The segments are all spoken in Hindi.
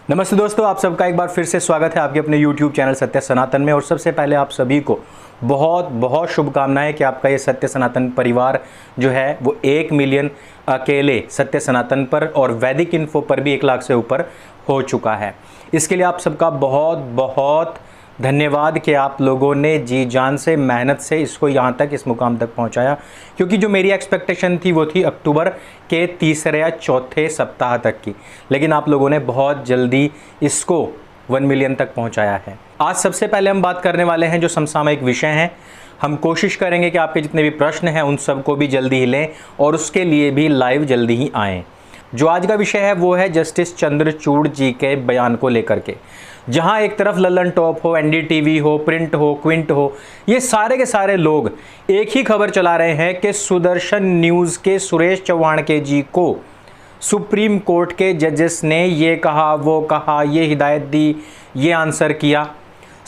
नमस्ते दोस्तों, आप सबका एक बार फिर से स्वागत है आपके अपने YouTube चैनल सत्य सनातन में। और सबसे पहले आप सभी को बहुत बहुत शुभकामनाएं कि आपका ये सत्य सनातन परिवार जो है वो 1 मिलियन अकेले सत्य सनातन पर और वैदिक इन्फो पर भी 1 लाख से ऊपर हो चुका है। इसके लिए आप सबका बहुत बहुत धन्यवाद कि आप लोगों ने जी जान से मेहनत से इसको यहाँ तक इस मुकाम तक पहुँचाया, क्योंकि जो मेरी एक्सपेक्टेशन थी वो थी अक्टूबर के तीसरे या चौथे सप्ताह तक की, लेकिन आप लोगों ने बहुत जल्दी इसको 1 मिलियन तक पहुँचाया है। आज सबसे पहले हम बात करने वाले हैं जो समसामयिक विषय हैं। हम कोशिश करेंगे कि आपके जितने भी प्रश्न हैं उन सबको भी जल्दी ही लें और उसके लिए भी लाइव जल्दी ही आएँ। जो आज का विषय है वो है जस्टिस चंद्रचूड़ जी के बयान को लेकर के, जहां एक तरफ लल्लन टॉप हो, एनडीटीवी हो, प्रिंट हो, क्विंट हो, ये सारे के सारे लोग एक ही खबर चला रहे हैं कि सुदर्शन न्यूज़ के सुरेश चौहान के जी को सुप्रीम कोर्ट के जजेस ने ये कहा, वो कहा, ये हिदायत दी, ये आंसर किया।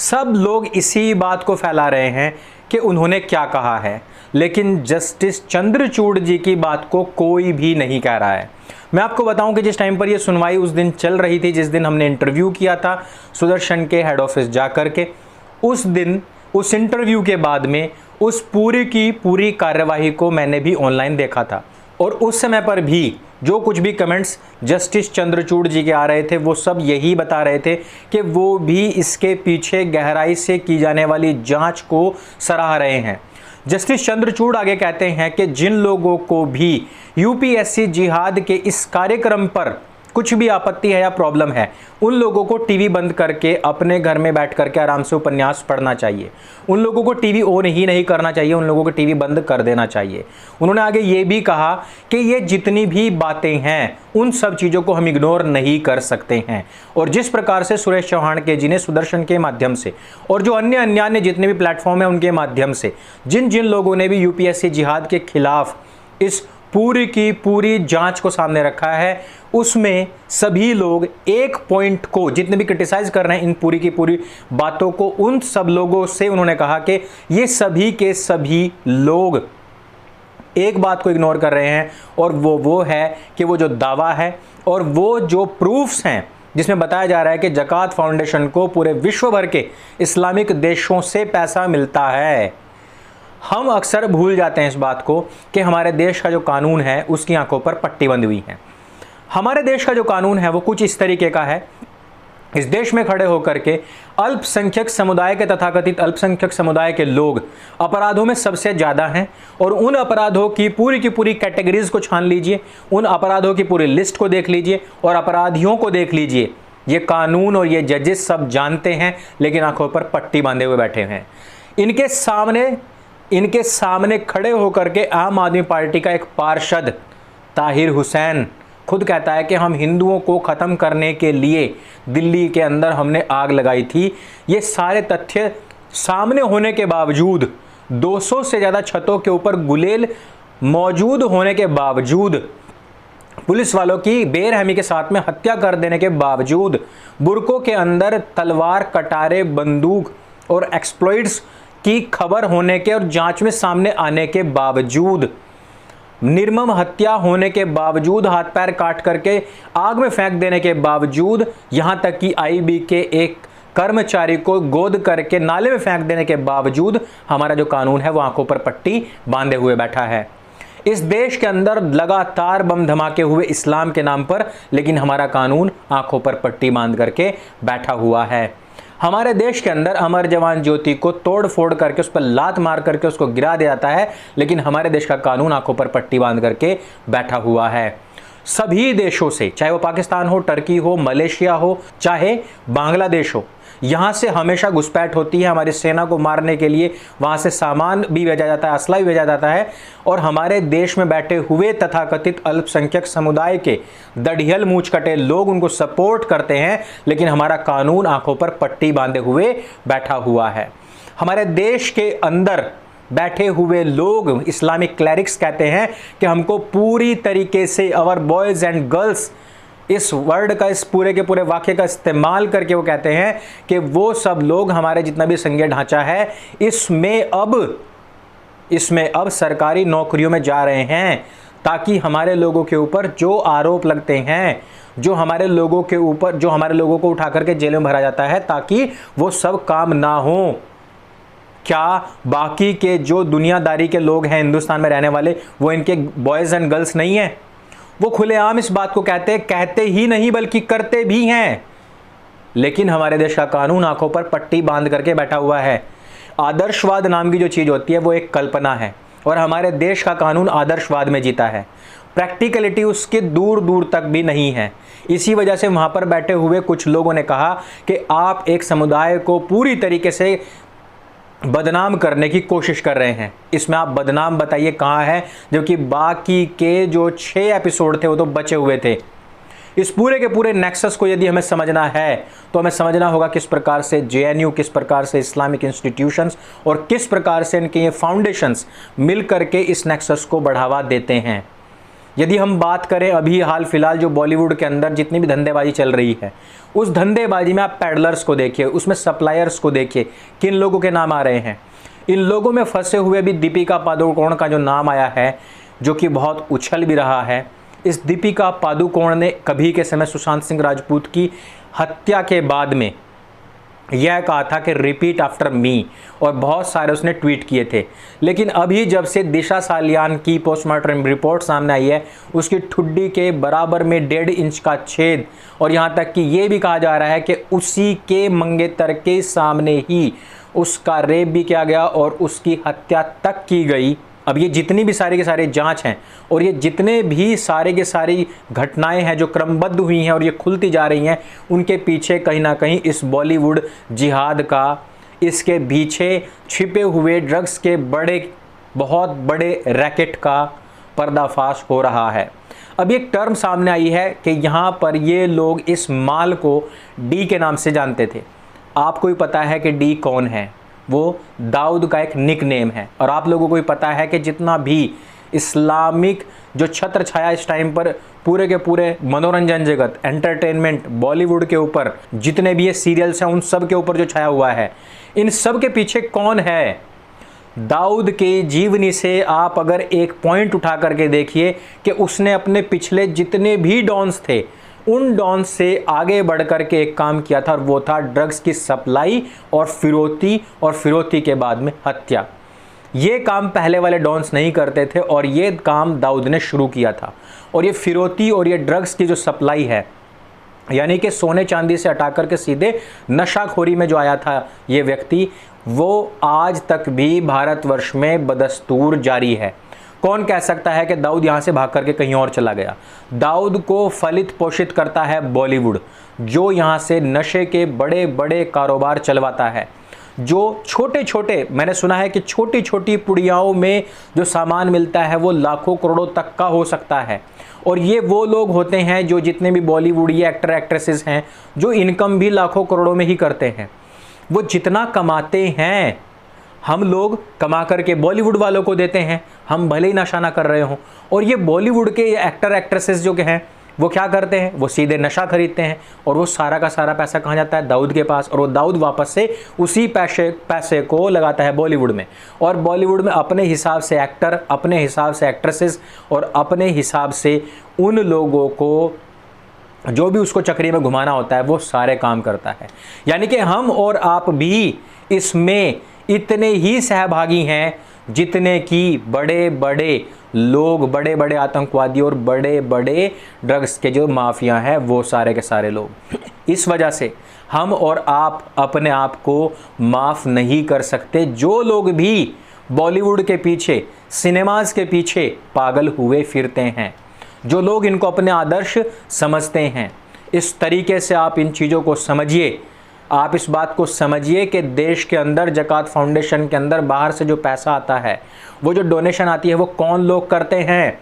सब लोग इसी बात को फैला रहे हैं कि उन्होंने क्या कहा है, लेकिन जस्टिस चंद्रचूड़ जी की बात को कोई भी नहीं कह रहा है। मैं आपको बताऊं कि जिस टाइम पर ये सुनवाई उस दिन चल रही थी, जिस दिन हमने इंटरव्यू किया था सुदर्शन के हेड ऑफिस जा कर के, उस दिन उस इंटरव्यू के बाद में उस पूरी की पूरी कार्यवाही को मैंने भी ऑनलाइन देखा था। और उस समय पर भी जो कुछ भी कमेंट्स जस्टिस चंद्रचूड़ जी के आ रहे थे वो सब यही बता रहे थे कि वो भी इसके पीछे गहराई से की जाने वाली जांच को सराह रहे हैं। जस्टिस चंद्रचूड़ आगे कहते हैं कि जिन लोगों को भी यूपीएससी जिहाद के इस कार्यक्रम पर कुछ भी आपत्ति है या प्रॉब्लम है, उन लोगों को टीवी बंद करके अपने घर में बैठ करके आराम से उपन्यास पढ़ना चाहिए। उन लोगों को टीवी ऑन ही नहीं करना चाहिए, उन लोगों को टीवी बंद कर देना चाहिए। उन्होंने आगे ये भी कहा कि ये जितनी भी बातें हैं उन सब चीज़ों को हम इग्नोर नहीं कर सकते हैं। और जिस प्रकार से सुरेश चौहान के जी ने सुदर्शन के माध्यम से और जो अन्य जितने भी प्लेटफॉर्म हैं उनके माध्यम से जिन जिन लोगों ने भी यूपीएससी जिहाद के खिलाफ इस पूरी की पूरी जांच को सामने रखा है, उसमें सभी लोग एक पॉइंट को जितने भी क्रिटिसाइज कर रहे हैं इन पूरी की पूरी बातों को, उन सब लोगों से उन्होंने कहा कि ये सभी के सभी लोग एक बात को इग्नोर कर रहे हैं, और वो है कि वो जो दावा है और वो जो प्रूफ्स हैं जिसमें बताया जा रहा है कि ज़कात फाउंडेशन को पूरे विश्व भर के इस्लामिक देशों से पैसा मिलता है। हम अक्सर भूल जाते हैं इस बात को कि हमारे देश का जो कानून है उसकी आंखों पर पट्टी बंधी हुई है। हमारे देश का जो कानून है वो कुछ इस तरीके का है, इस देश में खड़े होकर के अल्पसंख्यक समुदाय के तथाकथित अल्पसंख्यक समुदाय के लोग अपराधों में सबसे ज़्यादा हैं। और उन अपराधों की पूरी कैटेगरीज को छान लीजिए, उन अपराधों की पूरी लिस्ट को देख लीजिए और अपराधियों को देख लीजिए। ये कानून और ये जजेस सब जानते हैं, लेकिन आंखों पर पट्टी बांधे हुए बैठे हैं। इनके सामने खड़े होकर के आम आदमी पार्टी का एक पार्षद ताहिर हुसैन खुद कहता है कि हम हिंदुओं को ख़त्म करने के लिए दिल्ली के अंदर हमने आग लगाई थी। ये सारे तथ्य सामने होने के बावजूद, 200 से ज़्यादा छतों के ऊपर गुलेल मौजूद होने के बावजूद, पुलिस वालों की बेरहमी के साथ में हत्या कर देने के बावजूद, बुरकों के अंदर तलवार, कटारे, बंदूक और एक्सप्लॉइट्स की खबर होने के और जांच में सामने आने के बावजूद, निर्मम हत्या होने के बावजूद, हाथ पैर काट करके आग में फेंक देने के बावजूद, यहां तक कि आईबी के एक कर्मचारी को गोद करके नाले में फेंक देने के बावजूद हमारा जो कानून है वो आंखों पर पट्टी बांधे हुए बैठा है। इस देश के अंदर लगातार बम धमाके हुए इस्लाम के नाम पर, लेकिन हमारा कानून आंखों पर पट्टी बांध करके बैठा हुआ है। हमारे देश के अंदर अमर जवान ज्योति को तोड़ फोड़ करके उस पर लात मार करके उसको गिरा दिया जाता है, लेकिन हमारे देश का कानून आंखों पर पट्टी बांध करके बैठा हुआ है। सभी देशों से, चाहे वो पाकिस्तान हो, टर्की हो, मलेशिया हो, चाहे बांग्लादेश हो, यहाँ से हमेशा घुसपैठ होती है हमारी सेना को मारने के लिए। वहाँ से सामान भी भेजा जाता है, असला भी भेजा जाता है, और हमारे देश में बैठे हुए तथाकथित अल्पसंख्यक समुदाय के दढ़ियल मूंछ कटे लोग उनको सपोर्ट करते हैं, लेकिन हमारा कानून आंखों पर पट्टी बांधे हुए बैठा हुआ है। हमारे देश के अंदर बैठे हुए लोग, इस्लामिक क्लैरिक्स, कहते हैं कि हमको पूरी तरीके से अवर बॉयज़ एंड गर्ल्स, इस वर्ड का, इस पूरे के पूरे वाक्य का इस्तेमाल करके वो कहते हैं कि वो सब लोग, हमारे जितना भी संघीय ढांचा है, इसमें अब सरकारी नौकरियों में जा रहे हैं, ताकि हमारे लोगों के ऊपर जो आरोप लगते हैं जो हमारे लोगों के ऊपर, जो हमारे लोगों को उठा करके जेल में भरा जाता है ताकि वो सब काम ना हो। क्या बाकी के जो दुनियादारी के लोग हैं हिंदुस्तान में रहने वाले, वो इनके बॉयज़ एंड गर्ल्स नहीं हैं? वो खुलेआम इस बात को कहते ही नहीं बल्कि करते भी हैं। लेकिन हमारे देश का कानून आंखों पर पट्टी बांध करके बैठा हुआ है। आदर्शवाद नाम की जो चीज़ होती है वो एक कल्पना है, और हमारे देश का कानून आदर्शवाद में जीता है। प्रैक्टिकलिटी उसके दूर दूर तक भी नहीं है। इसी वजह से वहाँ पर बैठे हुए कुछ लोगों ने कहा कि आप एक समुदाय को पूरी तरीके से बदनाम करने की कोशिश कर रहे हैं। इसमें आप बदनाम बताइए कहाँ है, जबकि बाकी के जो 6 एपिसोड थे वो तो बचे हुए थे। इस पूरे के पूरे नेक्सस को यदि हमें समझना है तो हमें समझना होगा किस प्रकार से JNU, किस प्रकार से इस्लामिक इंस्टीट्यूशंस और किस प्रकार से इनके ये फाउंडेशंस मिल करके इस नेक्सस को बढ़ावा देते हैं। यदि हम बात करें अभी हाल फिलहाल जो बॉलीवुड के अंदर जितनी भी धंधेबाजी चल रही है, उस धंधेबाजी में आप पैडलर्स को देखिए, उसमें सप्लायर्स को देखिए, किन लोगों के नाम आ रहे हैं। इन लोगों में फंसे हुए भी दीपिका पादुकोण का जो नाम आया है, जो कि बहुत उछल भी रहा है। इस दीपिका पादुकोण ने कभी के समय सुशांत सिंह राजपूत की हत्या के बाद में यह कहा था कि रिपीट आफ्टर मी, और बहुत सारे उसने ट्वीट किए थे। लेकिन अभी जब से दिशा सालियान की पोस्टमार्टम रिपोर्ट सामने आई है, उसकी ठुड्डी के बराबर में 1.5 इंच का छेद, और यहाँ तक कि ये भी कहा जा रहा है कि उसी के मंगेतर के सामने ही उसका रेप भी किया गया और उसकी हत्या तक की गई। अब ये जितनी भी सारी के सारी जांच हैं और ये जितने भी सारे के सारी घटनाएं हैं जो क्रमबद्ध हुई हैं और ये खुलती जा रही हैं, उनके पीछे कहीं ना कहीं इस बॉलीवुड जिहाद का, इसके पीछे छिपे हुए ड्रग्स के बहुत बड़े रैकेट का पर्दाफाश हो रहा है। अब एक टर्म सामने आई है कि यहाँ पर ये लोग इस माल को डी के नाम से जानते थे। आपको भी पता है कि डी कौन है, वो दाऊद का एक निक नेम है। और आप लोगों को भी पता है कि जितना भी इस्लामिक जो छत्र छाया इस टाइम पर पूरे के पूरे मनोरंजन जगत, एंटरटेनमेंट, बॉलीवुड के ऊपर जितने भी ये सीरियल्स हैं, उन सब के ऊपर जो छाया हुआ है, इन सब के पीछे कौन है? दाऊद के जीवनी से आप अगर एक पॉइंट उठा करके देखिए कि उसने अपने पिछले जितने भी डॉन्स थे, उन डॉन से आगे बढ़ कर के एक काम किया था, और वो था ड्रग्स की सप्लाई और फिरौती के बाद में हत्या। ये काम पहले वाले डॉन्स नहीं करते थे और ये काम दाऊद ने शुरू किया था। और ये फिरौती और ये ड्रग्स की जो सप्लाई है, यानी कि सोने चांदी से हटा करके सीधे नशाखोरी में जो आया था ये व्यक्ति, वो आज तक भी भारतवर्ष में बदस्तूर जारी है। कौन कह सकता है कि दाऊद यहाँ से भाग करके कहीं और चला गया? दाऊद को फलित पोषित करता है बॉलीवुड, जो यहाँ से नशे के बड़े बड़े कारोबार चलवाता है। जो छोटे छोटे, मैंने सुना है कि छोटी छोटी पुड़ियाओं में जो सामान मिलता है वो लाखों करोड़ों तक का हो सकता है। और ये वो लोग होते हैं जो जितने भी बॉलीवुड ये एक्टर एक्ट्रेसेस हैं, जो इनकम भी लाखों करोड़ों में ही करते हैं। वो जितना कमाते हैं, हम लोग कमा करके बॉलीवुड वालों को देते हैं, हम भले ही नशा ना कर रहे हों। और ये बॉलीवुड के एक्टर एक्ट्रेसेस जो के हैं, वो क्या करते हैं? वो सीधे नशा खरीदते हैं, और वो सारा का सारा पैसा कहाँ जाता है? दाऊद के पास। और वो दाऊद वापस से उसी पैसे को लगाता है बॉलीवुड में, और बॉलीवुड में अपने हिसाब से एक्टर, अपने हिसाब से एक्ट्रेसेस और अपने हिसाब से उन लोगों को जो भी उसको चक्री में घुमाना होता है, वो सारे काम करता है। यानी कि हम और आप भी इसमें इतने ही सहभागी हैं जितने कि बड़े बड़े लोग, बड़े बड़े आतंकवादी और बड़े बड़े ड्रग्स के जो माफिया हैं, वो सारे के सारे लोग। इस वजह से हम और आप अपने आप को माफ़ नहीं कर सकते। जो लोग भी बॉलीवुड के पीछे, सिनेमाज के पीछे पागल हुए फिरते हैं, जो लोग इनको अपने आदर्श समझते हैं, इस तरीके से आप इन चीज़ों को समझिए। आप इस बात को समझिए कि देश के अंदर ज़कात फाउंडेशन के अंदर बाहर से जो पैसा आता है, वो जो डोनेशन आती है, वो कौन लोग करते हैं?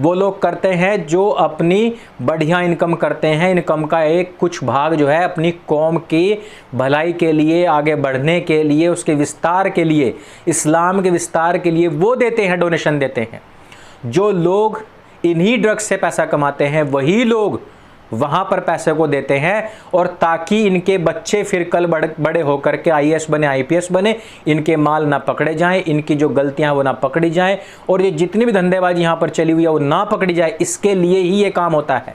वो लोग करते हैं जो अपनी बढ़िया इनकम करते हैं। इनकम का एक कुछ भाग जो है अपनी कौम की भलाई के लिए, आगे बढ़ने के लिए, उसके विस्तार के लिए, इस्लाम के विस्तार के लिए वो देते हैं, डोनेशन देते हैं। जो लोग इन्हीं ड्रग्स से पैसा कमाते हैं, वही लोग वहाँ पर पैसे को देते हैं, और ताकि इनके बच्चे फिर कल बड़े होकर के IAS बने, IPS बने, इनके माल ना पकड़े जाएं, इनकी जो गलतियां वो ना पकड़ी जाएं, और ये जितनी भी धंधेबाजी यहाँ पर चली हुई है वो ना पकड़ी जाए। इसके लिए ही ये काम होता है।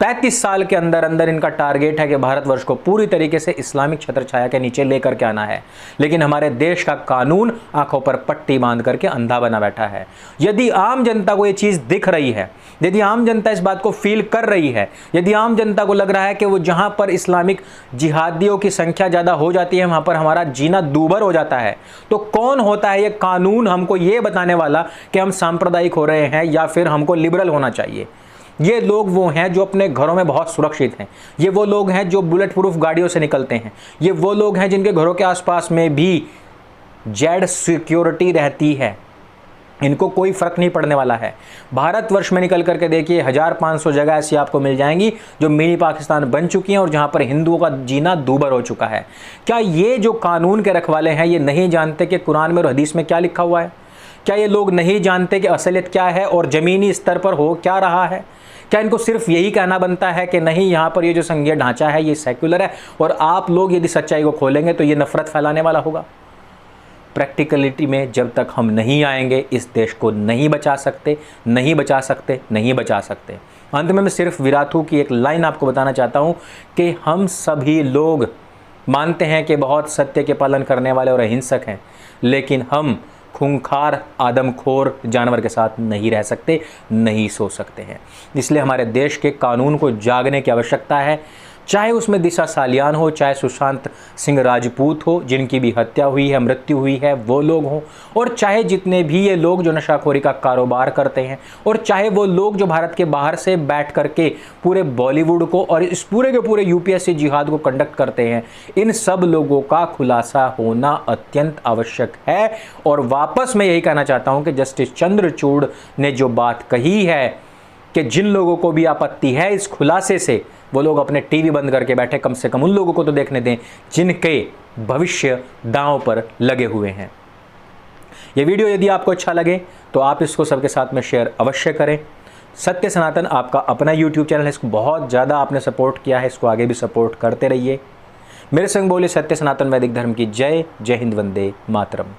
35 साल के अंदर अंदर इनका टारगेट है कि भारतवर्ष को पूरी तरीके से इस्लामिक छत्रछाया के नीचे लेकर के आना है। लेकिन हमारे देश का कानून आंखों पर पट्टी बांध करके अंधा बना बैठा है। यदि आम जनता को ये चीज़ दिख रही है, यदि आम जनता इस बात को फील कर रही है, यदि आम जनता को लग रहा है कि वो जहां पर इस्लामिक जिहादियों की संख्या ज़्यादा हो जाती है वहां पर हमारा जीना दूभर हो जाता है, तो कौन होता है ये कानून हमको ये बताने वाला कि हम सांप्रदायिक हो रहे हैं या फिर हमको लिबरल होना चाहिए? ये लोग वो हैं जो अपने घरों में बहुत सुरक्षित हैं। ये वो लोग हैं जो बुलेट प्रूफ गाड़ियों से निकलते हैं। ये वो लोग हैं जिनके घरों के आसपास में भी जेड सिक्योरिटी रहती है। इनको कोई फर्क नहीं पड़ने वाला है। भारतवर्ष में निकल करके देखिए 1500 जगह ऐसी आपको मिल जाएंगी जो मिनी पाकिस्तान बन चुकी हैं और जहां पर हिंदुओं का जीना दूभर हो चुका है। क्या ये जो कानून के रखवाले हैं ये नहीं जानते कि कुरान में और हदीस में क्या लिखा हुआ है? क्या ये लोग नहीं जानते कि असलियत क्या है और ज़मीनी स्तर पर हो क्या रहा है? क्या इनको सिर्फ यही कहना बनता है कि नहीं यहाँ पर ये जो संघीय ढांचा है ये सेक्युलर है और आप लोग यदि सच्चाई को खोलेंगे तो ये नफरत फैलाने वाला होगा? प्रैक्टिकलिटी में जब तक हम नहीं आएंगे इस देश को नहीं बचा सकते, नहीं बचा सकते, नहीं बचा सकते। अंत में मैं सिर्फ विराथू की एक लाइन आपको बताना चाहता हूँ कि हम सभी लोग मानते हैं कि बहुत सत्य के पालन करने वाले और अहिंसक हैं, लेकिन हम खूंखार आदमखोर जानवर के साथ नहीं रह सकते, नहीं सो सकते हैं। इसलिए हमारे देश के कानून को जागने की आवश्यकता है। चाहे उसमें दिशा सालियान हो, चाहे सुशांत सिंह राजपूत हो जिनकी भी हत्या हुई है, मृत्यु हुई है, वो लोग हों, और चाहे जितने भी ये लोग जो नशाखोरी का कारोबार करते हैं, और चाहे वो लोग जो भारत के बाहर से बैठ करके पूरे बॉलीवुड को और इस पूरे के पूरे यूपीएससी जिहाद को कंडक्ट करते हैं, इन सब लोगों का खुलासा होना अत्यंत आवश्यक है। और वापस मैं यही कहना चाहता हूँ कि जस्टिस चंद्रचूड़ ने जो बात कही है कि जिन लोगों को भी आपत्ति है इस खुलासे से, वो लोग अपने टीवी बंद करके बैठे, कम से कम उन लोगों को तो देखने दें जिनके भविष्य दांव पर लगे हुए हैं। ये वीडियो यदि आपको अच्छा लगे तो आप इसको सबके साथ में शेयर अवश्य करें। सत्य सनातन आपका अपना यूट्यूब चैनल है, इसको बहुत ज़्यादा आपने सपोर्ट किया है, इसको आगे भी सपोर्ट करते रहिए। मेरे संग बोले सत्य सनातन वैदिक धर्म की जय। जय हिंद, वंदे मातरम।